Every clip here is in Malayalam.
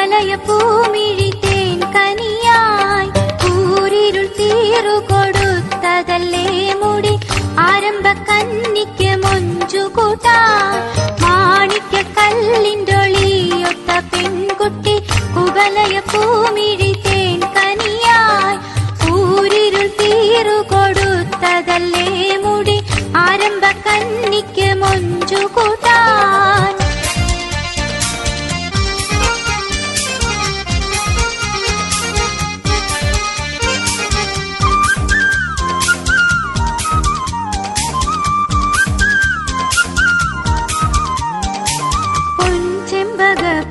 കുവലയ പൂമിഴി തേൻ കനിയായി കൂരിരുൾ തീരു കൊടുത്തതല്ലേ മുടി ആരംഭ കന്നിക്ക് മൊഞ്ചു കൂട്ടാൻ മാണിക്യ കല്ലിൻ്റൊളിയൊത്ത പെൺകുട്ടി കുവലയ പൂമിഴി തേൻ കനിയായി കൂരിരുൾ തീരു കൊടുത്തതല്ലേ മുടി ആരംഭ കന്നിക്ക് മൊഞ്ചു കൂട്ടാൻ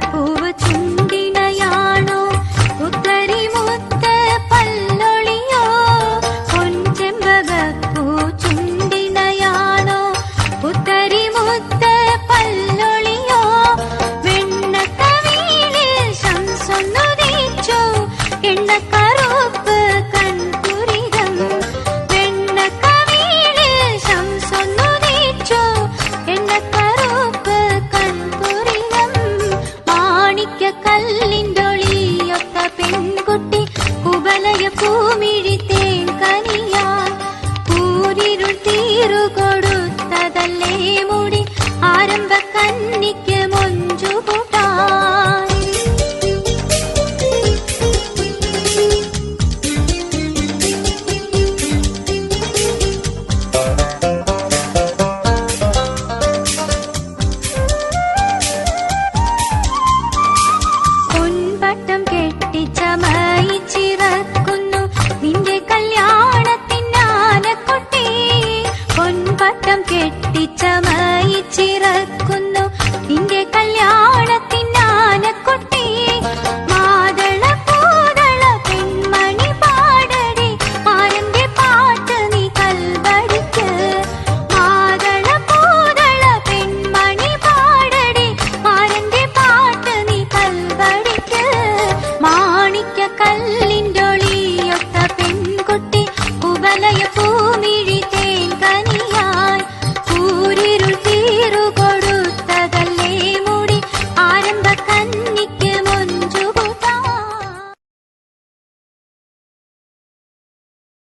പൂവ് ചുണ്ടിനയാണോ ഉത്തരി മുത്ത് പല്ലൊളിയോ പൊൻചെമ്പകപ്പൂ ചുണ്ടിനയാണോ ഉത്തരി മുത്ത് പല്ലൊളിയോ വെണ്ണക്കവീളിൽ ശംസൊന്നുദിച്ചു എണ്ണക്കറുപ്പ് കൺപുരികം വെണ്ണക്കവീളിൽ ശംസൊന്നുദിച്ചു എണ്ണക്കറുപ്പ് കൺപുരികം കല്ലിൻ്റൊളിയൊത്ത പെൺകുട്ടി കുവലയ പൂമിഴി തേൻ കനിയാൻ കൂരിരുൾ തീരു കൊടുത്തതല്ലേ മുടി ആരംഭ കന്നിക്ക് മൊഞ്ചു കൂട്ടാൻ പൊൻപട്ടം കെട്ടിച്ചമയിച്ചിറക്കുന്നു നിന്റെ കല്യാണത്തിനാനക്കൊട്ടി പൊൻപട്ടം കെട്ടിച്ചമ